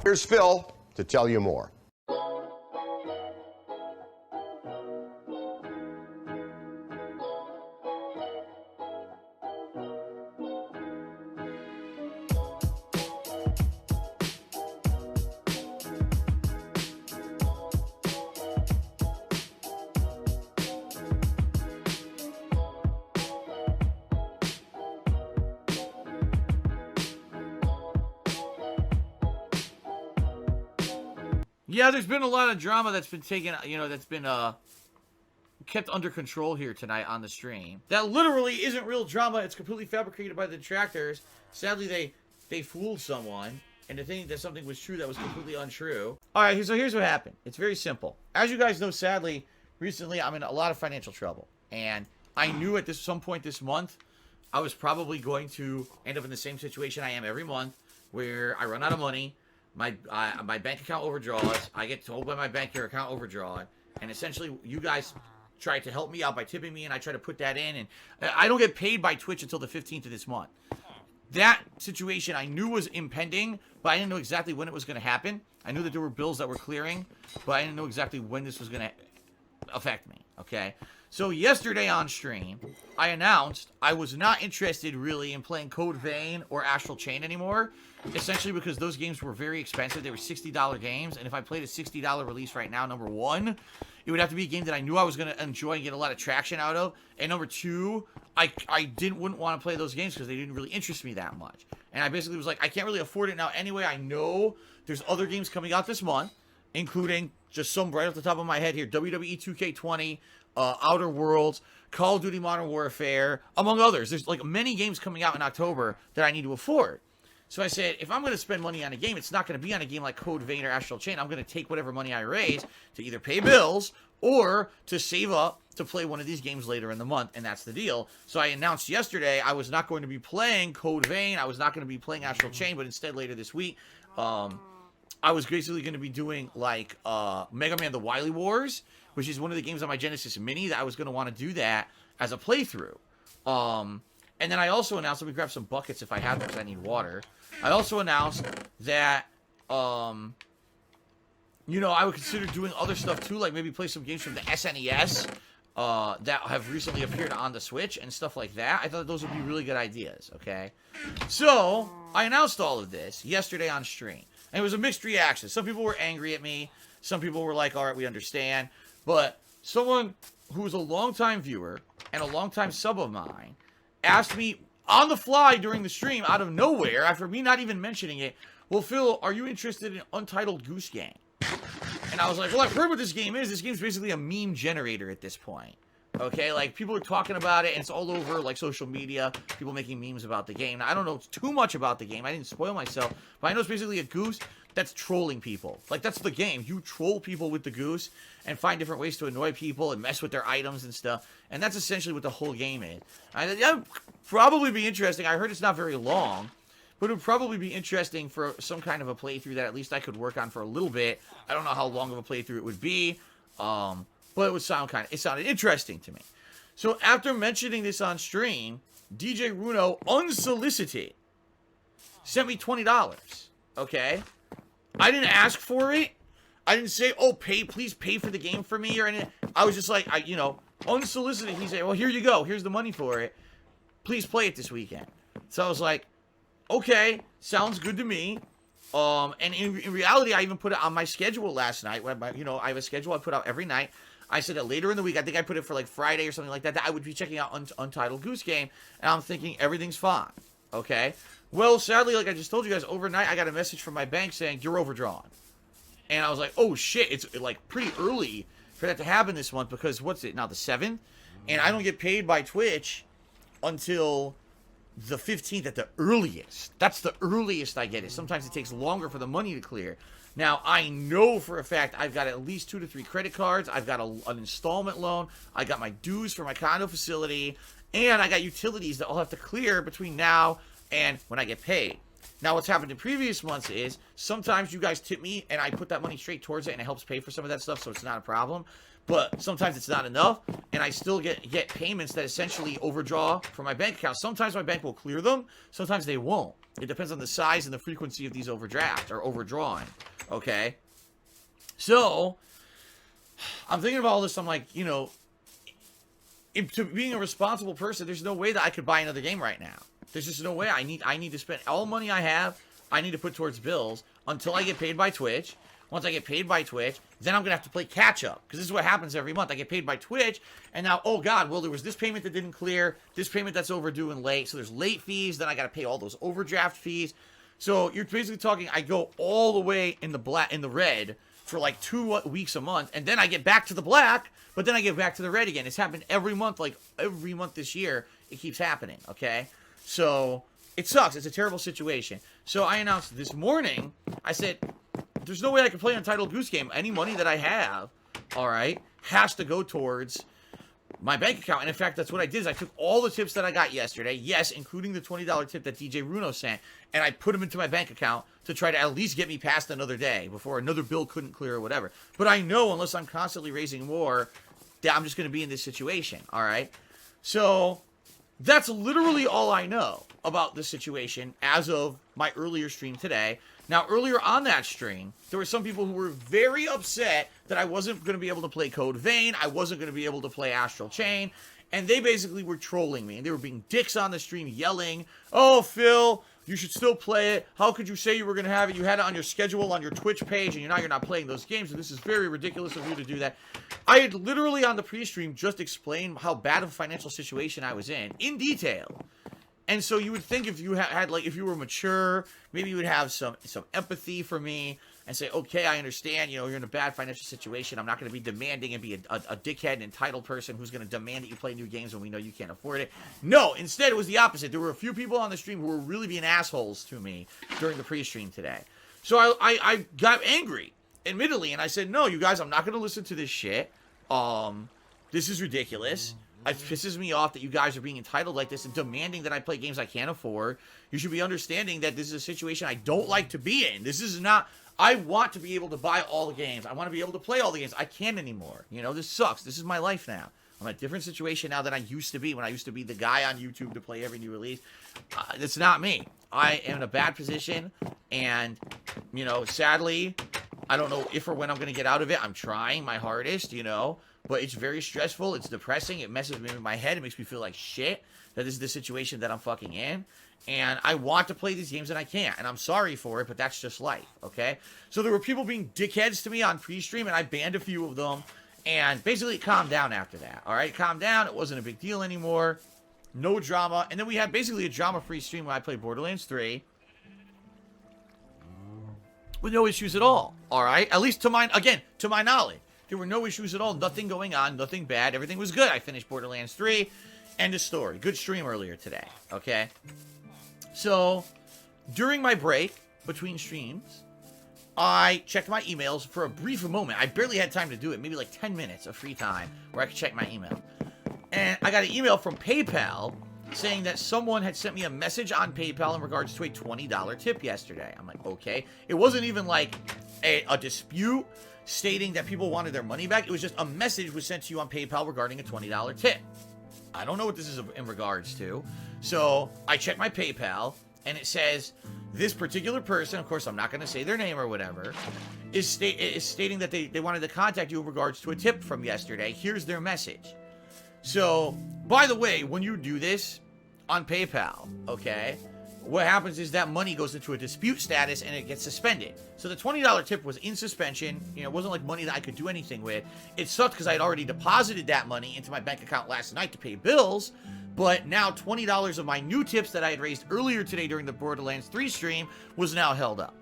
Here's Phil to tell you more. Yeah, there's been a lot of drama that's been taken, that's been kept under control here tonight on the stream. That literally isn't real drama. It's completely fabricated by the detractors. Sadly, they fooled someone into thinking that something was true that was completely untrue. All right, so here's what happened. It's very simple. As you guys know, sadly, recently I'm in a lot of financial trouble. And I knew at some point this month, I was probably going to end up in the same situation I am every month, where I run out of money. My bank account overdraws. I get told by my bank your account overdrawn, and essentially you guys try to help me out by tipping me, and I try to put that in, and I don't get paid by Twitch until the 15th of this month. That situation I knew was impending, but I didn't know exactly when it was going to happen. I knew that there were bills that were clearing, but I didn't know exactly when this was going to affect me, okay? So yesterday on stream, I announced I was not interested really in playing Code Vein or Astral Chain anymore, essentially because those games were very expensive. They were $60 games, and if I played a $60 release right now, number one, it would have to be a game that I knew I was going to enjoy and get a lot of traction out of, and number two, I wouldn't want to play those games because they didn't really interest me that much. And I basically was like, I can't really afford it now anyway. I know there's other games coming out this month, including just some right off the top of my head here, WWE 2K20, Outer Worlds, Call of Duty Modern Warfare, among others. There's like many games coming out in October that I need to afford. So I said, if I'm going to spend money on a game, it's not going to be on a game like Code Vein or Astral Chain. I'm going to take whatever money I raise to either pay bills or to save up to play one of these games later in the month, and that's the deal. So I announced yesterday I was not going to be playing Code Vein. I was not going to be playing Astral Chain, but instead later this week, I was basically going to be doing like Mega Man The Wily Wars, which is one of the games on my Genesis Mini that I was going to want to do that as a playthrough. And then I also announced, let me grab some buckets if I have them because I need water. I also announced that, I would consider doing other stuff too, like maybe play some games from the SNES that have recently appeared on the Switch and stuff like that. I thought those would be really good ideas, okay? So, I announced all of this yesterday on stream. And it was a mixed reaction. Some people were angry at me. Some people were like, all right, we understand. But someone who was a longtime viewer and a longtime sub of mine asked me on the fly during the stream out of nowhere, after me not even mentioning it, well, Phil, are you interested in Untitled Goose Game? And I was like, well, I've heard what this game is. This game's basically a meme generator at this point. Okay, like, people are talking about it, and it's all over, like, social media, people making memes about the game. Now, I don't know too much about the game. I didn't spoil myself, but I know it's basically a goose that's trolling people. Like, that's the game. You troll people with the goose and find different ways to annoy people and mess with their items and stuff, and that's essentially what the whole game is. That would probably be interesting. I heard it's not very long, but it would probably be interesting for some kind of a playthrough that at least I could work on for a little bit. I don't know how long of a playthrough it would be, but it sounded interesting to me. So after mentioning this on stream, DJ Runo, unsolicited, sent me $20. Okay? I didn't ask for it. I didn't say, oh, please pay for the game for me or anything. I was just like, unsolicited. He said, well, here you go. Here's the money for it. Please play it this weekend. So I was like, okay, sounds good to me. And in reality, I even put it on my schedule last night. When I have a schedule I put out every night. I said that later in the week, I think I put it for like Friday or something like that, that I would be checking out Untitled Goose Game, and I'm thinking everything's fine, okay? Well, sadly, like I just told you guys, overnight, I got a message from my bank saying, you're overdrawn. And I was like, oh shit, it's like pretty early for that to happen this month, because what's it now, the 7th? And I don't get paid by Twitch until the 15th at the earliest. That's the earliest I get it. Sometimes it takes longer for the money to clear. Now, I know for a fact I've got at least 2 to 3 credit cards. I've got an installment loan. I got my dues for my condo facility. And I got utilities that I'll have to clear between now and when I get paid. Now, what's happened in previous months is sometimes you guys tip me and I put that money straight towards it and it helps pay for some of that stuff, so it's not a problem. but sometimes it's not enough, and I still get payments that essentially overdraw from my bank account. Sometimes my bank will clear them, sometimes they won't. It depends on the size and the frequency of these overdrafts or overdrawing. Okay, so I'm thinking about all this. I'm like, you know, to being a responsible person, there's no way that I could buy another game right now. There's just no way. I need to spend all money I have. I need to put towards bills until I get paid by Twitch. Once I get paid by Twitch, then I'm going to have to play catch up. Because this is what happens every month. I get paid by Twitch, and now, oh God, well, there was this payment that didn't clear, this payment that's overdue and late. So there's late fees, then I got to pay all those overdraft fees. So you're basically talking, I go all the way in the red for like 2 weeks a month, and then I get back to the black, but then I get back to the red again. It's happened every month, like every month this year, it keeps happening, okay? So it sucks. It's a terrible situation. So I announced this morning, I said, there's no way I can play Untitled Goose Game. Any money that I have, all right, has to go towards my bank account. And in fact, that's what I did. Is I took all the tips that I got yesterday, yes, including the $20 tip that DJ Runo sent, and I put them into my bank account to try to at least get me past another day before another bill couldn't clear or whatever. But I know unless I'm constantly raising more, that I'm just going to be in this situation, all right? So that's literally all I know about this situation as of my earlier stream today. Now, earlier on that stream, there were some people who were very upset that I wasn't going to be able to play Code Vein, I wasn't going to be able to play Astral Chain, and they basically were trolling me, and they were being dicks on the stream, yelling, "Oh, Phil, you should still play it. How could you say you were going to have it? You had it on your schedule on your Twitch page, and you're not playing those games, and this is very ridiculous of you to do that." I had literally on the pre-stream just explained how bad of a financial situation I was in detail. And so you would think if you had like, if you were mature, maybe you would have some empathy for me and say, okay, I understand, you know, you're in a bad financial situation. I'm not going to be demanding and be a dickhead and entitled person who's going to demand that you play new games when we know you can't afford it. No, instead it was the opposite. There were a few people on the stream who were really being assholes to me during the pre-stream today. So I got angry, admittedly, and I said, no, you guys, I'm not going to listen to this shit. This is ridiculous. It pisses me off that you guys are being entitled like this and demanding that I play games I can't afford. You should be understanding that this is a situation I don't like to be in. This is not... I want to be able to buy all the games. I want to be able to play all the games. I can't anymore. You know, this sucks. This is my life now. I'm in a different situation now than I used to be when I used to be the guy on YouTube to play every new release. It's not me. I am in a bad position, and, you know, sadly, I don't know if or when I'm going to get out of it. I'm trying my hardest, you know. But it's very stressful. It's depressing. It messes with me in my head. It makes me feel like shit that this is the situation that I'm fucking in. And I want to play these games and I can't. And I'm sorry for it, but that's just life, okay? So there were people being dickheads to me on pre-stream, and I banned a few of them. And basically it calmed down after that, all right? It calmed down. It wasn't a big deal anymore. No drama. And then we had basically a drama-free stream when I played Borderlands 3. With no issues at all, all right? At least to my knowledge. There were no issues at all, nothing going on, nothing bad, everything was good. I finished Borderlands 3, end of story. Good stream earlier today, okay? So, during my break between streams, I checked my emails for a brief moment. I barely had time to do it, maybe like 10 minutes of free time where I could check my email. And I got an email from PayPal saying that someone had sent me a message on PayPal in regards to a $20 tip yesterday. I'm like, okay. It wasn't even like a dispute stating that people wanted their money back. It was just a message was sent to you on PayPal regarding a $20 tip. I don't know what this is in regards to. So I checked my PayPal, and it says this particular person, of course I'm not going to say their name or whatever, is stating that they wanted to contact you in regards to a tip from yesterday. Here's their message. So, by the way, when you do this on PayPal, okay, what happens is that money goes into a dispute status and it gets suspended. So the $20 tip was in suspension. You know, it wasn't like money that I could do anything with. It sucked because I had already deposited that money into my bank account last night to pay bills. But now $20 of my new tips that I had raised earlier today during the Borderlands 3 stream was now held up.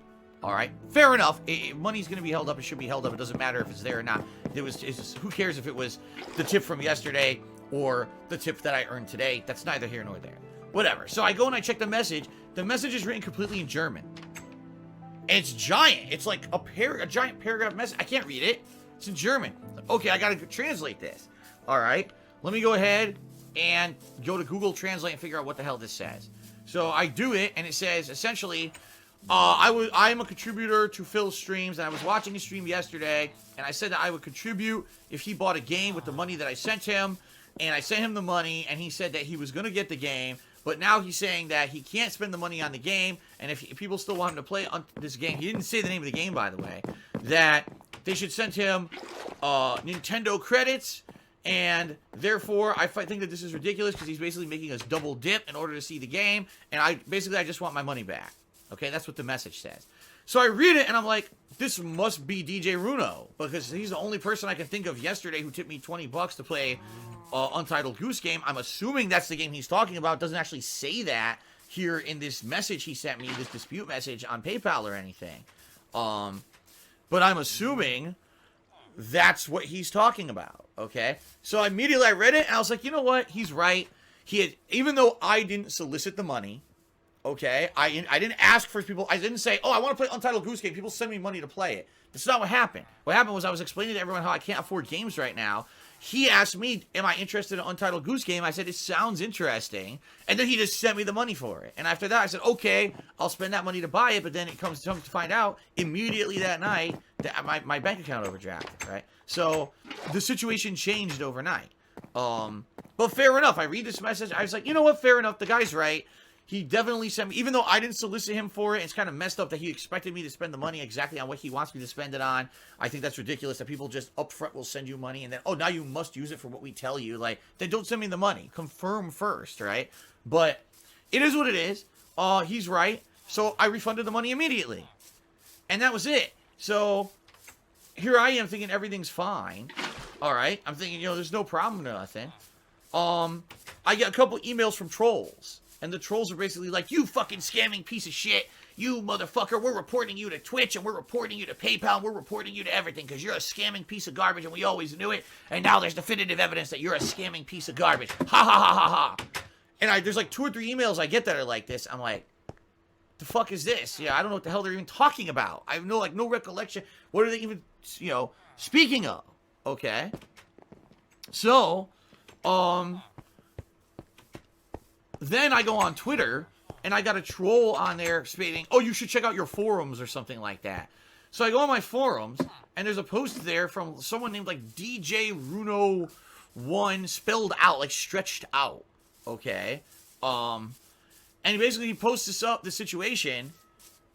All right, fair enough. Money's going to be held up. It should be held up. It doesn't matter if it's there or not. Who cares if it was the tip from yesterday or the tip that I earned today? That's neither here nor there. Whatever. So I go and I check the message. The message is written completely in German. And it's giant. It's like a giant paragraph message. I can't read it. It's in German. Okay, I got to translate this. All right. Let me go ahead and go to Google Translate and figure out what the hell this says. So I do it, and it says, essentially, I'm a contributor to Phil's streams, and I was watching his stream yesterday, and I said that I would contribute if he bought a game with the money that I sent him, and I sent him the money, and he said that he was going to get the game, but now he's saying that he can't spend the money on the game, and if people still want him to play on this game, he didn't say the name of the game, by the way, that they should send him Nintendo credits, and therefore, I think that this is ridiculous, because he's basically making us double dip in order to see the game, and I just want my money back. Okay, that's what the message says. So I read it, and I'm like, this must be DJ Runo, because he's the only person I can think of yesterday who tipped me $20 to play Untitled Goose Game. I'm assuming that's the game he's talking about. It doesn't actually say that here in this message he sent me, this dispute message on PayPal or anything. But I'm assuming that's what he's talking about, okay? So immediately I read it, and I was like, you know what? He's right. Even though I didn't solicit the money, okay, I didn't ask for people. I didn't say, oh, I want to play Untitled Goose Game. People send me money to play it. That's not what happened. What happened was I was explaining to everyone how I can't afford games right now. He asked me, am I interested in Untitled Goose Game? I said, it sounds interesting. And then he just sent me the money for it. And after that, I said, okay, I'll spend that money to buy it. But then it comes to find out immediately that night that my bank account overdrafted, right? So the situation changed overnight. But fair enough. I read this message. I was like, you know what? Fair enough. The guy's right. He definitely sent me, even though I didn't solicit him for it, it's kind of messed up that he expected me to spend the money exactly on what he wants me to spend it on. I think that's ridiculous that people just upfront will send you money and then, oh, now you must use it for what we tell you. Like, then don't send me the money. Confirm first, right? But it is what it is. He's right. So I refunded the money immediately. And that was it. So here I am thinking everything's fine. All right. I'm thinking, there's no problem or nothing. I get a couple emails from trolls. And the trolls are basically like, you fucking scamming piece of shit. You motherfucker, we're reporting you to Twitch, and we're reporting you to PayPal, and we're reporting you to everything, because you're a scamming piece of garbage, and we always knew it, and now there's definitive evidence that you're a scamming piece of garbage. Ha ha ha ha ha. And there's like 2 or 3 emails I get that are like this. I'm like, the fuck is this? Yeah, I don't know what the hell they're even talking about. I have no recollection. What are they even, speaking of? Okay. So, then I go on Twitter, and I got a troll on there stating, oh, you should check out your forums or something like that. So I go on my forums, and there's a post there from someone named, like, DJ Runo1, spelled out, like, stretched out, okay? And basically he posts this situation.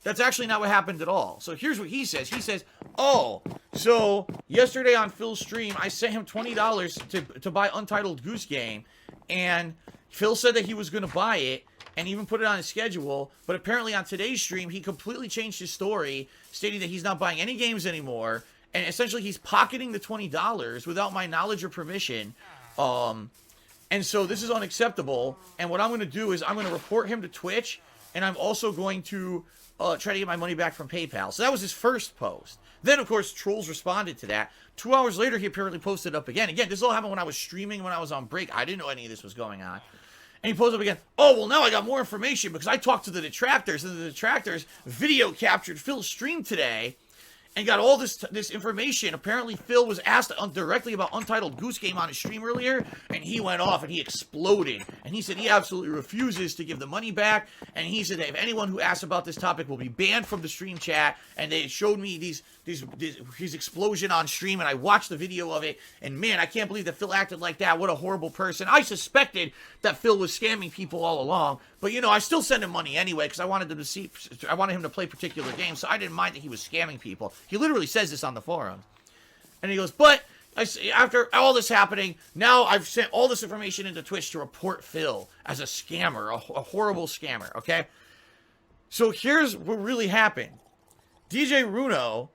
That's actually not what happened at all. So here's what he says. He says, oh, so yesterday on Phil's stream, I sent him $20 to buy Untitled Goose Game, and Phil said that he was going to buy it and even put it on his schedule, but apparently on today's stream, he completely changed his story, stating that he's not buying any games anymore, and essentially he's pocketing the $20 without my knowledge or permission, and so this is unacceptable, and what I'm going to do is I'm going to report him to Twitch, and I'm also going to try to get my money back from PayPal. So that was his first post. Then, of course, trolls responded to that. 2 hours later, he apparently posted up again. Again, this all happened when I was streaming, when I was on break. I didn't know any of this was going on. And he posted up again, oh, well, now I got more information because I talked to the detractors, and the detractors video captured Phil's stream today and got all this information. Apparently, Phil was asked directly about Untitled Goose Game on his stream earlier, and he went off and he exploded. And he said he absolutely refuses to give the money back. And he said that if anyone who asks about this topic will be banned from the stream chat. And they showed me his explosion on stream, and I watched the video of it. And man, I can't believe that Phil acted like that. What a horrible person. I suspected that Phil was scamming people all along, but I still sent him money anyway because I wanted him to play particular games, so I didn't mind that he was scamming people. He literally says this on the forums. And he goes, but after all this happening, now I've sent all this information into Twitch to report Phil as a scammer, a horrible scammer, okay? So here's what really happened. DJ Runo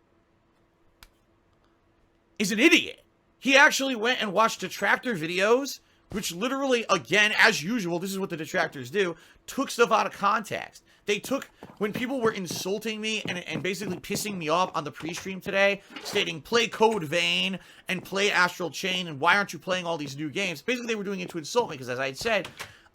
is an idiot. He actually went and watched detractor videos, which literally, again, as usual, this is what the detractors do, took stuff out of context. They took, when people were insulting me and basically pissing me off on the pre-stream today, stating play Code Vein and play Astral Chain and why aren't you playing all these new games? Basically, they were doing it to insult me because, as I had said,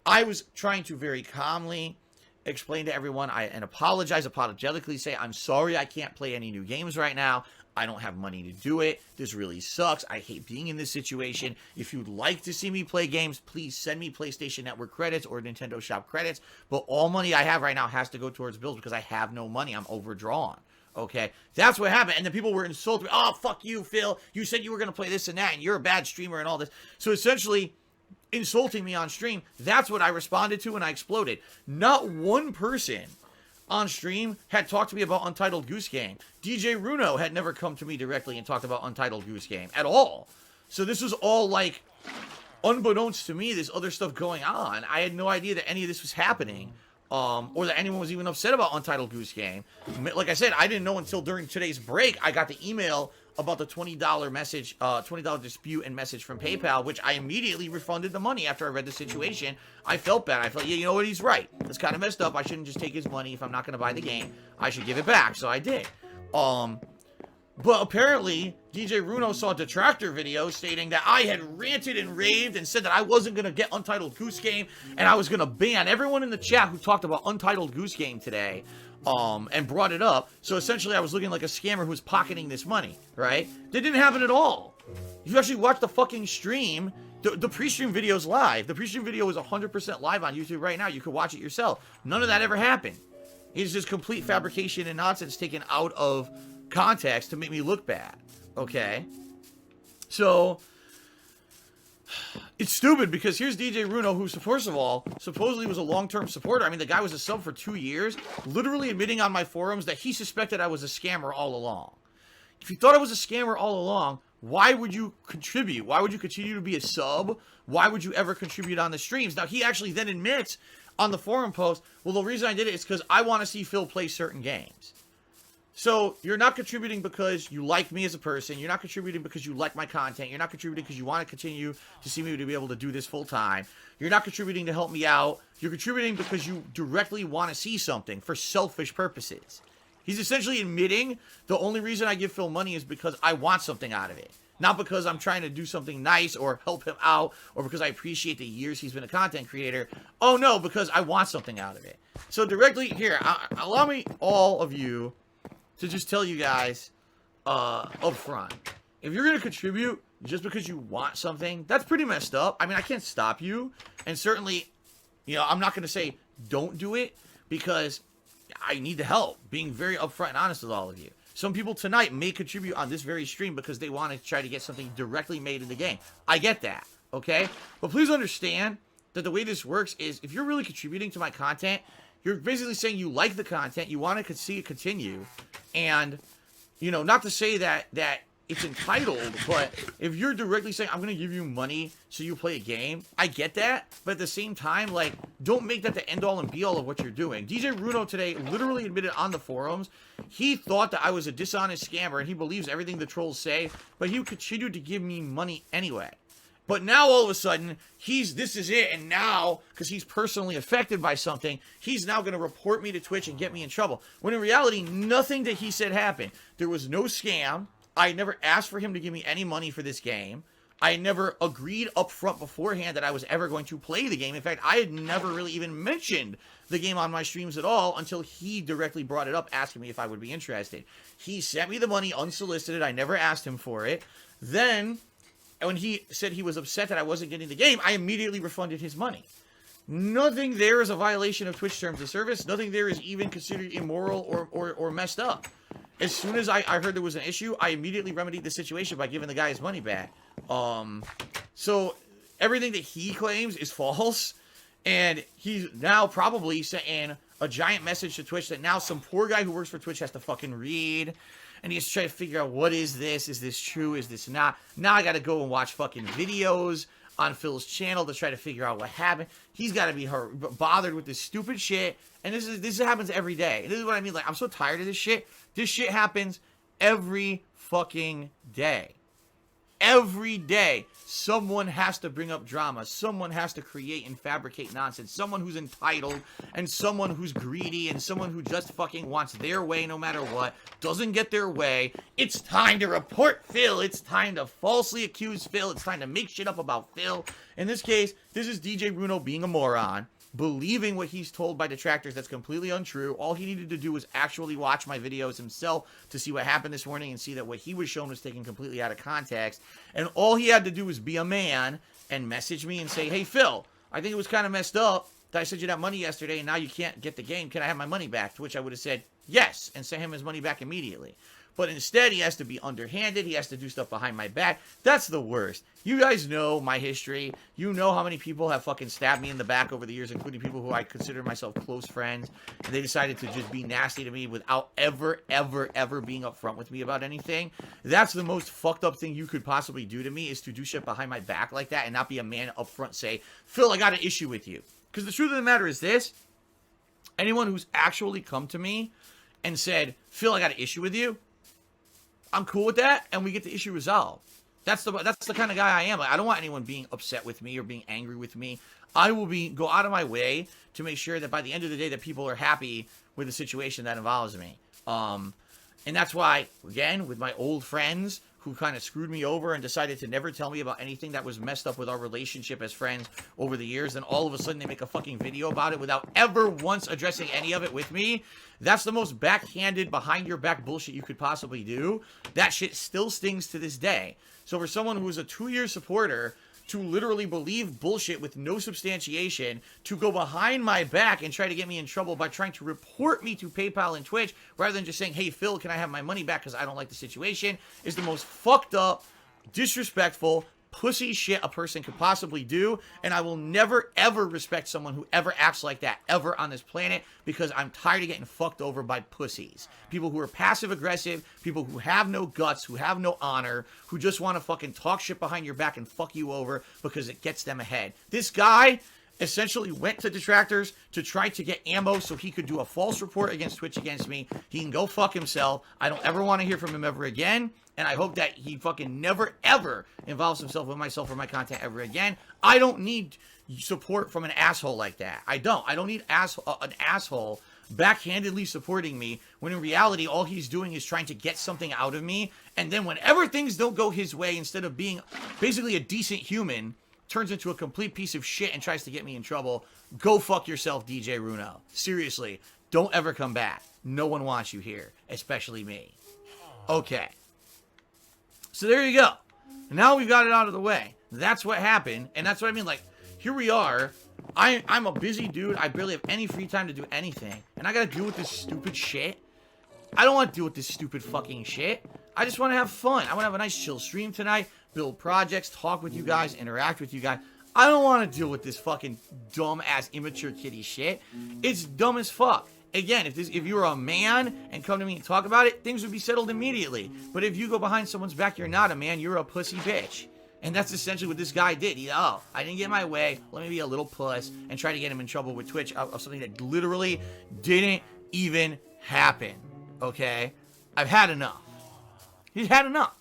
I was trying to very calmly explain to everyone and apologize, apologetically say, I'm sorry I can't play any new games right now. I don't have money to do it. This really sucks. I hate being in this situation. If you'd like to see me play games, please send me PlayStation Network credits or Nintendo Shop credits. But all money I have right now has to go towards bills because I have no money. I'm overdrawn. Okay, that's what happened. And then people were insulting me. Oh, fuck you, Phil. You said you were going to play this and that, and you're a bad streamer and all this. So essentially, insulting me on stream, that's what I responded to, and I exploded. Not one person on stream had talked to me about Untitled Goose Game. DJ Runo had never come to me directly and talked about Untitled Goose Game at all. So this was all like, unbeknownst to me, this other stuff going on. I had no idea that any of this was happening. Or that anyone was even upset about Untitled Goose Game. Like I said, I didn't know until during today's break. I got the email about the $20 message, $20 dispute and message from PayPal, which I immediately refunded the money after I read the situation. I felt bad. I felt, yeah, you know what? He's right. It's kind of messed up. I shouldn't just take his money if I'm not going to buy the game. I should give it back. So I did. But apparently, DJ Runo saw detractor videos stating that I had ranted and raved and said that I wasn't going to get Untitled Goose Game and I was going to ban everyone in the chat who talked about Untitled Goose Game today, and brought it up. So essentially, I was looking like a scammer who was pocketing this money, right? That didn't happen at all. If you actually watch the fucking stream, the pre-stream video is live. The pre-stream video is 100% live on YouTube right now. You can watch it yourself. None of that ever happened. It's just complete fabrication and nonsense taken out of context to make me look bad. Okay, so it's stupid because here's DJ Runo, who, first of all, supposedly was a long-term supporter. I mean, the guy was a sub for 2 years, literally admitting on my forums that he suspected I was a scammer all along. If you thought I was a scammer all along, why would you contribute? Why would you continue to be a sub? Why would you ever contribute on the streams? Now, he actually then admits on the forum post, well, the reason I did it is because I want to see Phil play certain games. So, you're not contributing because you like me as a person. You're not contributing because you like my content. You're not contributing because you want to continue to see me to be able to do this full time. You're not contributing to help me out. You're contributing because you directly want to see something for selfish purposes. He's essentially admitting the only reason I give Phil money is because I want something out of it. Not because I'm trying to do something nice or help him out or because I appreciate the years he's been a content creator. Oh, no, because I want something out of it. So, directly here, allow me, all of you, to just tell you guys up front, if you're going to contribute just because you want something, that's pretty messed up. I mean, I can't stop you, and certainly, you know, I'm not going to say don't do it because I need the help, being very upfront and honest with all of you. Some people tonight may contribute on this very stream because they want to try to get something directly made in the game. I get that, okay? But please understand that the way this works is if you're really contributing to my content, you're basically saying you like the content, you want to see it continue, and, you know, not to say that it's entitled, but if you're directly saying, I'm going to give you money so you play a game, I get that, but at the same time, like, don't make that the end-all and be-all of what you're doing. DJ Runo today literally admitted on the forums, he thought that I was a dishonest scammer, and he believes everything the trolls say, but he continued to give me money anyway. But now, all of a sudden, this is it, and now, because he's personally affected by something, he's now going to report me to Twitch and get me in trouble. When in reality, nothing that he said happened. There was no scam. I never asked for him to give me any money for this game. I never agreed up front beforehand that I was ever going to play the game. In fact, I had never really even mentioned the game on my streams at all until he directly brought it up, asking me if I would be interested. He sent me the money unsolicited. I never asked him for it. Then, when he said he was upset that I wasn't getting the game, I immediately refunded his money. Nothing there is a violation of Twitch terms of service. Nothing there is even considered immoral or messed up. As soon as I heard there was an issue, I immediately remedied the situation by giving the guy his money back. So everything that he claims is false, and he's now probably sending a giant message to Twitch that now some poor guy who works for Twitch has to fucking read. And he has to try to figure out, what is this? Is this true? Is this not? Now I got to go and watch fucking videos on Phil's channel to try to figure out what happened. He's got to be bothered with this stupid shit. And this happens every day. This is what I mean. Like, I'm so tired of this shit. This shit happens every fucking day. Every day, someone has to bring up drama. Someone has to create and fabricate nonsense. Someone who's entitled, and someone who's greedy, and someone who just fucking wants their way no matter what, doesn't get their way. It's time to report Phil. It's time to falsely accuse Phil. It's time to make shit up about Phil. In this case, this is DJ Runo being a moron. believing what he's told by detractors. That's completely untrue. All he needed to do was actually watch my videos himself to see what happened this morning and see that what he was shown was taken completely out of context. And all he had to do was be a man and message me and say, hey, Phil, I think it was kind of messed up that I sent you that money yesterday and now you can't get the game. Can I have my money back? To which I would have said yes and sent him his money back immediately. But instead, he has to be underhanded. He has to do stuff behind my back. That's the worst. You guys know my history. You know how many people have fucking stabbed me in the back over the years, including people who I consider myself close friends. And they decided to just be nasty to me without ever being upfront with me about anything. That's the most fucked up thing you could possibly do to me, is to do shit behind my back like that and not be a man upfront say, Phil, I got an issue with you. Because the truth of the matter is this. Anyone who's actually come to me and said, Phil, I got an issue with you, I'm cool with that, and we get the issue resolved. That's the kind of guy I am. I don't want anyone being upset with me or being angry with me. I will go out of my way to make sure that by the end of the day that people are happy with the situation that involves me. And that's why, again, with my old friends who kind of screwed me over and decided to never tell me about anything that was messed up with our relationship as friends over the years, then all of a sudden they make a fucking video about it without ever once addressing any of it with me. That's the most backhanded, behind your back bullshit you could possibly do. That shit still stings to this day. So for someone who is a 2-year supporter to literally believe bullshit with no substantiation, to go behind my back and try to get me in trouble by trying to report me to PayPal and Twitch, rather than just saying, hey, Phil, can I have my money back because I don't like the situation, is the most fucked up, disrespectful, pussy shit a person could possibly do. And I will never, ever respect someone who ever acts like that ever on this planet, because I'm tired of getting fucked over by pussies. People who are passive aggressive, people who have no guts, who have no honor, who just want to fucking talk shit behind your back and fuck you over because it gets them ahead. This guy essentially went to detractors to try to get ammo so he could do a false report against Twitch against me. He can go fuck himself. I don't ever want to hear from him ever again. And I hope that he fucking never, ever involves himself with myself or my content ever again. I don't need support from an asshole like that. I don't need an asshole backhandedly supporting me, when in reality, all he's doing is trying to get something out of me. And then whenever things don't go his way, instead of being basically a decent human, turns into a complete piece of shit and tries to get me in trouble. Go fuck yourself, DJ Runo. Seriously, don't ever come back. No one wants you here, especially me. Okay. So there you go. Now we've got it out of the way. That's what happened, and that's what I mean. Like, here we are. I'm a busy dude. I barely have any free time to do anything, and I gotta deal with this stupid shit. I don't want to deal with this stupid fucking shit. I just want to have fun. I want to have a nice chill stream tonight, build projects, talk with you guys, interact with you guys. I don't want to deal with this fucking dumb-ass immature kitty shit. It's dumb as fuck. Again, if you were a man and come to me and talk about it, things would be settled immediately. But if you go behind someone's back, you're not a man, you're a pussy bitch. And that's essentially what this guy did. I didn't get my way, let me be a little puss, and try to get him in trouble with Twitch of something that literally didn't even happen. Okay? I've had enough. He's had enough.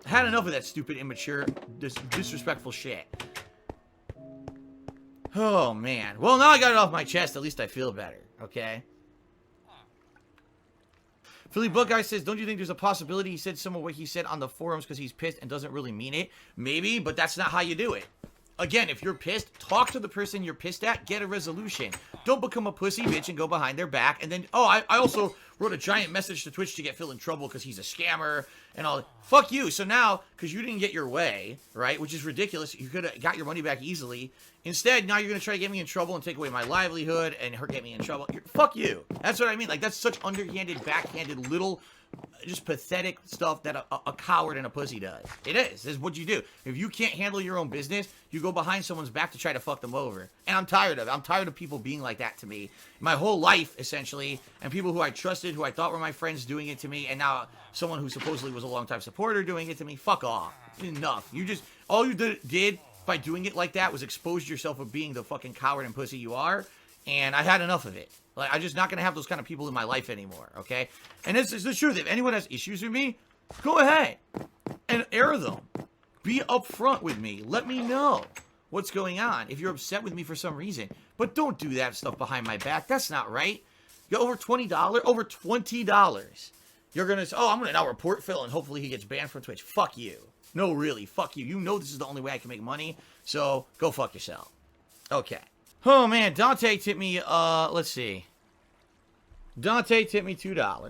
Had enough of that stupid, immature, disrespectful shit. Oh, man. Well, now I got it off my chest. At least I feel better. Okay? Philly Book Guy says, don't you think there's a possibility he said some of what he said on the forums because he's pissed and doesn't really mean it? Maybe, but that's not how you do it. Again, if you're pissed, talk to the person you're pissed at, get a resolution. Don't become a pussy bitch and go behind their back. And then, I also wrote a giant message to Twitch to get Phil in trouble because he's a scammer and all. Fuck you. So now, because you didn't get your way, right, which is ridiculous, you could have got your money back easily. Instead, now you're going to try to get me in trouble and take away my livelihood and get me in trouble. Fuck you. That's what I mean. Like, that's such underhanded, backhanded, little, just pathetic stuff that a coward and a pussy does. It is. This is what you do. If you can't handle your own business, you go behind someone's back to try to fuck them over. And I'm tired of it. I'm tired of people being like that to me. My whole life, essentially, and people who I trusted, who I thought were my friends doing it to me, and now someone who supposedly was a longtime supporter doing it to me. Fuck off. Enough. All you did by doing it like that was expose yourself of being the fucking coward and pussy you are. And I had enough of it. Like, I'm just not going to have those kind of people in my life anymore, okay? And this is the truth. If anyone has issues with me, go ahead and air them. Be upfront with me. Let me know what's going on if you're upset with me for some reason. But don't do that stuff behind my back. That's not right. You're over $20. Over $20. You're going to say, I'm going to now report Phil and hopefully he gets banned from Twitch. Fuck you. No, really. Fuck you. You know this is the only way I can make money. So go fuck yourself. Okay. Oh, man. Dante tipped me, let's see. Dante tipped me $2.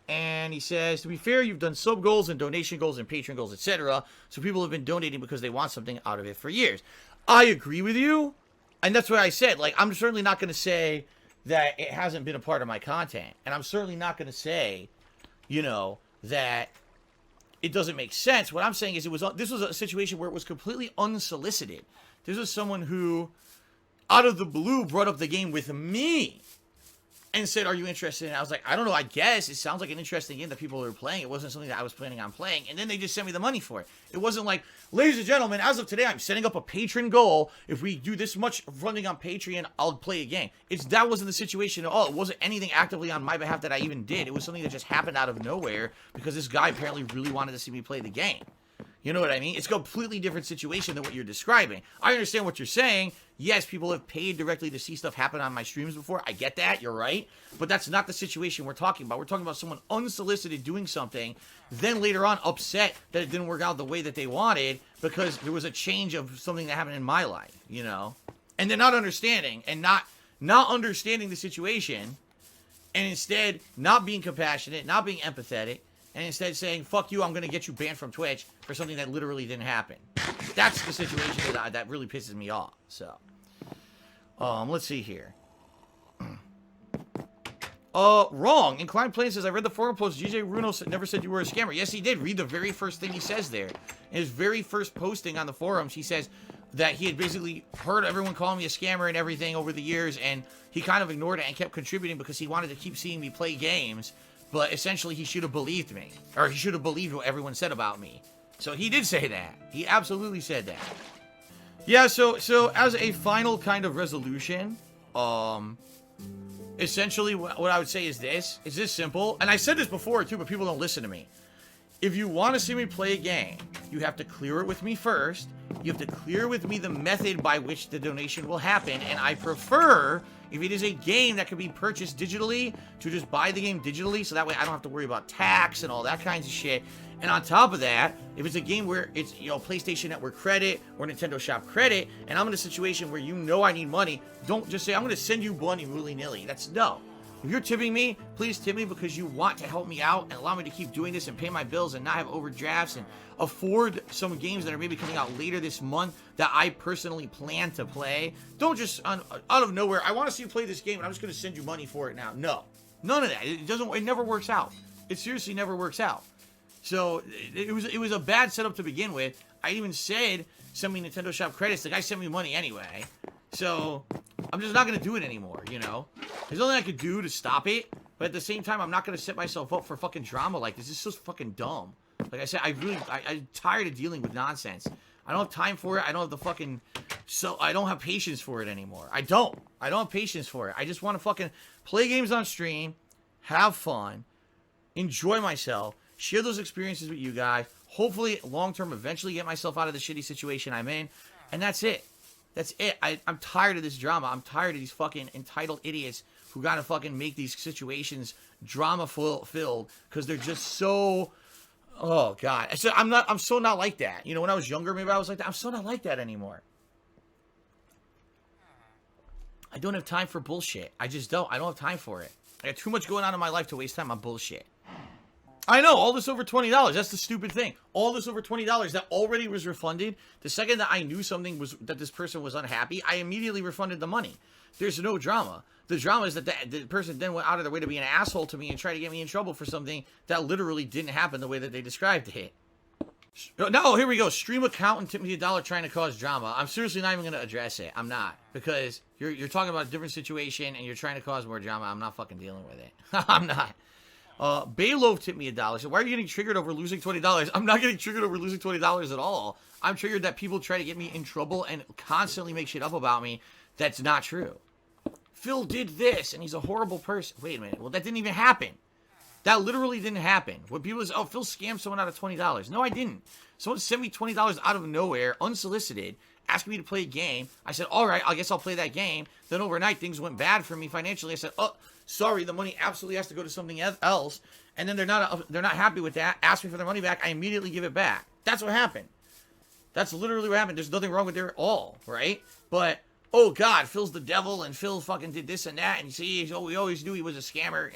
And he says, to be fair, you've done sub goals and donation goals and patron goals, etc. So people have been donating because they want something out of it for years. I agree with you. And that's what I said. Like, I'm certainly not going to say that it hasn't been a part of my content. And I'm certainly not going to say, you know, that it doesn't make sense. What I'm saying is this was a situation where it was completely unsolicited. This was someone who, out of the blue, brought up the game with me and said, are you interested in it? I was like, I don't know, I guess. It sounds like an interesting game that people are playing. It wasn't something that I was planning on playing. And then they just sent me the money for it. It wasn't like, ladies and gentlemen, as of today, I'm setting up a patron goal. If we do this much funding on Patreon, I'll play a game. That wasn't the situation at all. It wasn't anything actively on my behalf that I even did. It was something that just happened out of nowhere because this guy apparently really wanted to see me play the game. You know what I mean? It's a completely different situation than what you're describing. I understand what you're saying. Yes, people have paid directly to see stuff happen on my streams before. I get that. You're right. But that's not the situation we're talking about. We're talking about someone unsolicited doing something, then later on upset that it didn't work out the way that they wanted because there was a change of something that happened in my life, you know? And they're not understanding and not understanding the situation and instead not being compassionate, not being empathetic, and instead saying, fuck you, I'm going to get you banned from Twitch for something that literally didn't happen. That's the situation that really pisses me off. So, let's see here. Wrong. Inclined Plane says, I read the forum post. GJ Runo never said you were a scammer. Yes, he did. Read the very first thing he says there. In his very first posting on the forums, he says that he had basically heard everyone calling me a scammer and everything over the years, and he kind of ignored it and kept contributing because he wanted to keep seeing me play games. But essentially, he should have believed me. Or he should have believed what everyone said about me. So he did say that. He absolutely said that. Yeah, so as a final kind of resolution, essentially what I would say is this. It's this simple. And I said this before, too, but people don't listen to me. If you want to see me play a game, you have to clear it with me first. You have to clear with me the method by which the donation will happen. And I prefer, if it is a game that can be purchased digitally, to just buy the game digitally. So that way I don't have to worry about tax and all that kinds of shit. And on top of that, if it's a game where it's, you know, PlayStation Network credit or Nintendo Shop credit, and I'm in a situation where you know I need money, don't just say, I'm going to send you money willy-nilly. That's no. If you're tipping me, please tip me because you want to help me out and allow me to keep doing this and pay my bills and not have overdrafts and afford some games that are maybe coming out later this month that I personally plan to play. Don't just, out of nowhere, I want to see you play this game and I'm just going to send you money for it now. No. None of that. It never works out. It seriously never works out. So, it was a bad setup to begin with. I even said, send me Nintendo Shop credits. The guy sent me money anyway. So, I'm just not going to do it anymore, you know? There's nothing I could do to stop it, but at the same time, I'm not going to set myself up for fucking drama like this. It's just fucking dumb. Like I said, I'm tired of dealing with nonsense. I don't have time for it. I don't have the fucking... I don't have patience for it anymore. I don't have patience for it. I just want to fucking play games on stream, have fun, enjoy myself, share those experiences with you guys, hopefully, long-term, eventually get myself out of the shitty situation I'm in, and that's it. That's it. I'm tired of this drama. I'm tired of these fucking entitled idiots who gotta fucking make these situations drama-filled because they're just so... Oh, God. I'm so not like that. You know, when I was younger, maybe I was like that. I'm so not like that anymore. I don't have time for bullshit. I just don't. I don't have time for it. I got too much going on in my life to waste time on bullshit. I know, all this over $20. That's the stupid thing. All this over $20 that already was refunded. The second that I knew something was that this person was unhappy, I immediately refunded the money. There's no drama. The drama is that the person then went out of their way to be an asshole to me and try to get me in trouble for something that literally didn't happen the way that they described it. No, here we go. Stream accountant tipped me $1 trying to cause drama. I'm seriously not even going to address it. I'm not. Because you're talking about a different situation and you're trying to cause more drama. I'm not fucking dealing with it. I'm not. Baylove tipped me $1. So why are you getting triggered over losing $20? I'm not getting triggered over losing $20 at all. I'm triggered that people try to get me in trouble and constantly make shit up about me. That's not true. Phil did this, and he's a horrible person. Wait a minute. Well, that didn't even happen. That literally didn't happen. When people say, oh, Phil scammed someone out of $20. No, I didn't. Someone sent me $20 out of nowhere, unsolicited, asking me to play a game. I said, all right, I guess I'll play that game. Then overnight, things went bad for me financially. I said, oh, sorry, the money absolutely has to go to something else. And then they're not happy with that. Ask me for their money back. I immediately give it back. That's what happened. That's literally what happened. There's nothing wrong with it at all, right? But, oh God, Phil's the devil, and Phil fucking did this and that, and see, we always knew he was a scammer.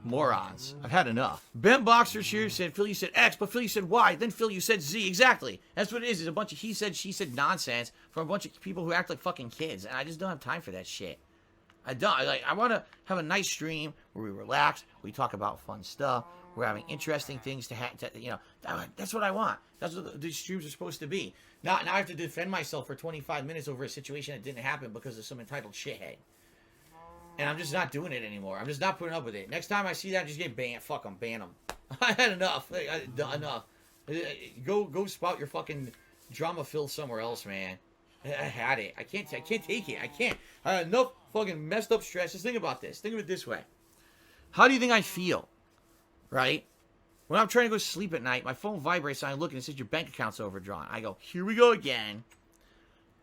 Morons. I've had enough. Ben Boxer here said, Phil, you said X, but Phil, you said Y. Then Phil, you said Z. Exactly. That's what it is. It's a bunch of he said, she said nonsense from a bunch of people who act like fucking kids, and I just don't have time for that shit. I don't. I want to have a nice stream where we relax, we talk about fun stuff, we're having interesting things to you know, that's what I want. That's what these streams are supposed to be. Now I have to defend myself for 25 minutes over a situation that didn't happen because of some entitled shithead. And I'm just not doing it anymore. I'm just not putting up with it. Next time I see that, just get banned. Fuck them. Ban them. I had enough. Enough. Go spout your fucking drama fill somewhere else, man. I had it. I can't take it. I can't. I had enough fucking messed up stress. Just think about this. Think of it this way. How do you think I feel? Right? When I'm trying to go to sleep at night, my phone vibrates and I look and it says your bank account's overdrawn. I go, here we go again.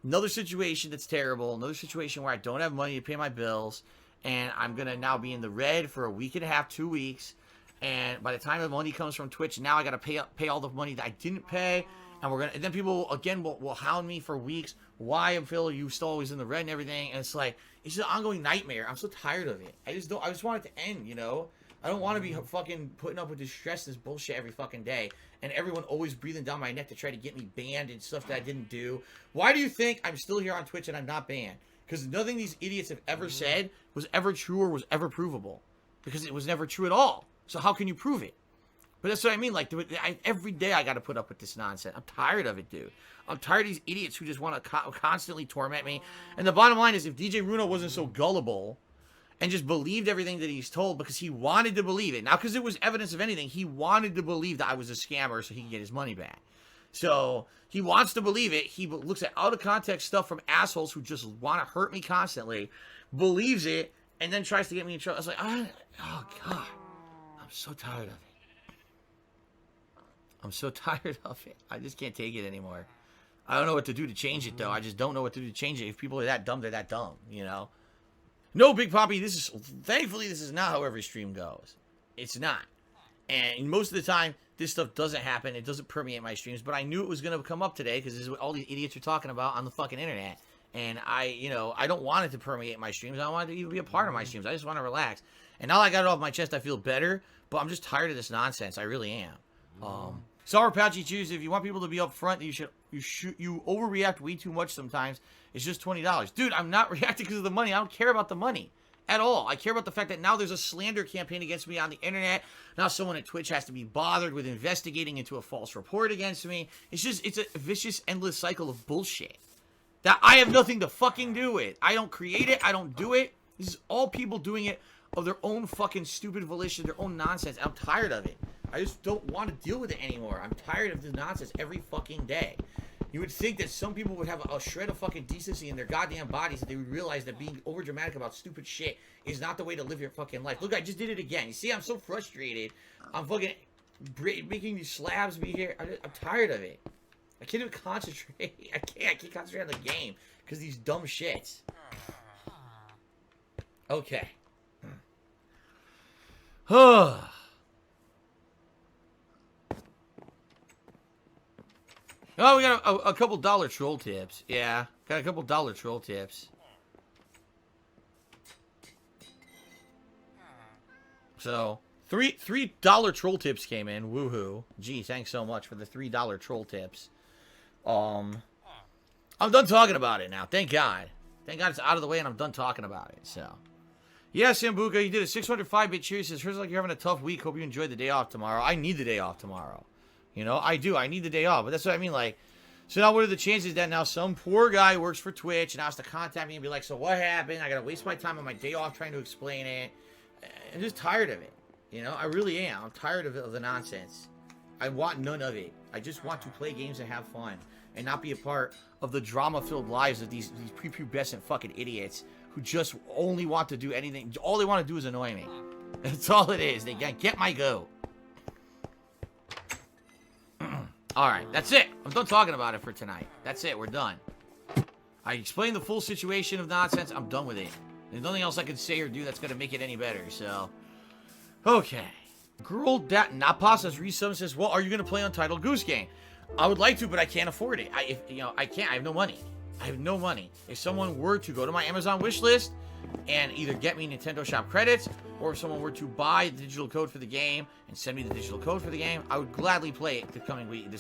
Another situation that's terrible. Another situation where I don't have money to pay my bills. And I'm going to now be in the red for a week and a half, 2 weeks. And by the time the money comes from Twitch, now I got to pay all the money that I didn't pay. And then people, again, will hound me for weeks. Why, Phil, are you still always in the red and everything? And it's like, it's just an ongoing nightmare. I'm so tired of it. I just want it to end, you know? I don't want to be fucking putting up with this stress, this bullshit every fucking day. And everyone always breathing down my neck to try to get me banned and stuff that I didn't do. Why do you think I'm still here on Twitch and I'm not banned? Because nothing these idiots have ever said was ever true or was ever provable. Because it was never true at all. So how can you prove it? But that's what I mean. Like, every day I got to put up with this nonsense. I'm tired of it, dude. I'm tired of these idiots who just want to constantly torment me. And the bottom line is, if DJ Runo wasn't so gullible and just believed everything that he's told because he wanted to believe it. Now, because it was evidence of anything, he wanted to believe that I was a scammer so he could get his money back. So he wants to believe it. He looks at out of context stuff from assholes who just want to hurt me constantly, believes it, and then tries to get me in trouble. I was like, oh God, I'm so tired of it. I'm so tired of it. I just can't take it anymore. I don't know what to do to change it, though. I just don't know what to do to change it. If people are that dumb, they're that dumb, you know? No, Big Poppy, thankfully, this is not how every stream goes. It's not. And most of the time, this stuff doesn't happen. It doesn't permeate my streams. But I knew it was going to come up today because this is what all these idiots are talking about on the fucking internet. And I don't want it to permeate my streams. I don't want it to even be a part of my streams. I just want to relax. And now I got it off my chest, I feel better. But I'm just tired of this nonsense. I really am. Sour Patchy Chews, if you want people to be upfront, you overreact way too much sometimes. It's just $20. Dude, I'm not reacting because of the money. I don't care about the money at all. I care about the fact that now there's a slander campaign against me on the internet. Now someone at Twitch has to be bothered with investigating into a false report against me. It's a vicious, endless cycle of bullshit that I have nothing to fucking do with. I don't create it. I don't do it. This is all people doing it of their own fucking stupid volition, their own nonsense. I'm tired of it. I just don't want to deal with it anymore. I'm tired of this nonsense every fucking day. You would think that some people would have a shred of fucking decency in their goddamn bodies, that they would realize that being overdramatic about stupid shit is not the way to live your fucking life. Look, I just did it again. You see, I'm so frustrated. I'm fucking making these slabs be here. I'm tired of it. I can't even concentrate. I can't concentrate on the game because these dumb shits. Okay. Oh, we got a couple dollar troll tips. Yeah, got a couple dollar troll tips. So, $3 troll tips came in. Woohoo. Gee, thanks so much for the $3 troll tips. I'm done talking about it now. Thank God. Thank God it's out of the way and I'm done talking about it. So, yeah, Sambuca, you did a 605-bit cheers. It feels like you're having a tough week. Hope you enjoy the day off tomorrow. I need the day off tomorrow. You know, I do. I need the day off. But that's what I mean. Like, so now what are the chances that now some poor guy works for Twitch and has to contact me and be like, so what happened? I got to waste my time on my day off trying to explain it. I'm just tired of it. You know, I really am. I'm tired of the nonsense. I want none of it. I just want to play games and have fun and not be a part of the drama-filled lives of these prepubescent fucking idiots who just only want to do anything. All they want to do is annoy me. That's all it is. They get my goat. Alright, that's it. I'm done talking about it for tonight. That's it. We're done. I explained the full situation of nonsense. I'm done with it. There's nothing else I can say or do that's going to make it any better, so. Okay. Girl that Napas has resub says, well, are you going to play Untitled Goose Game? I would like to, but I can't afford it. I can't. I have no money. I have no money. If someone were to go to my Amazon wish list and either get me Nintendo Shop credits, or if someone were to buy the digital code for the game and send me the digital code for the game, I would gladly play it this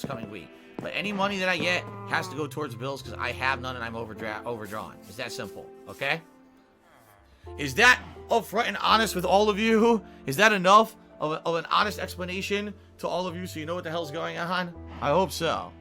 coming week. But any money that I get has to go towards bills because I have none and I'm overdrawn. It's that simple, okay? Is that upfront and honest with all of you? Is that enough of an honest explanation to all of you so you know what the hell's going on? I hope so.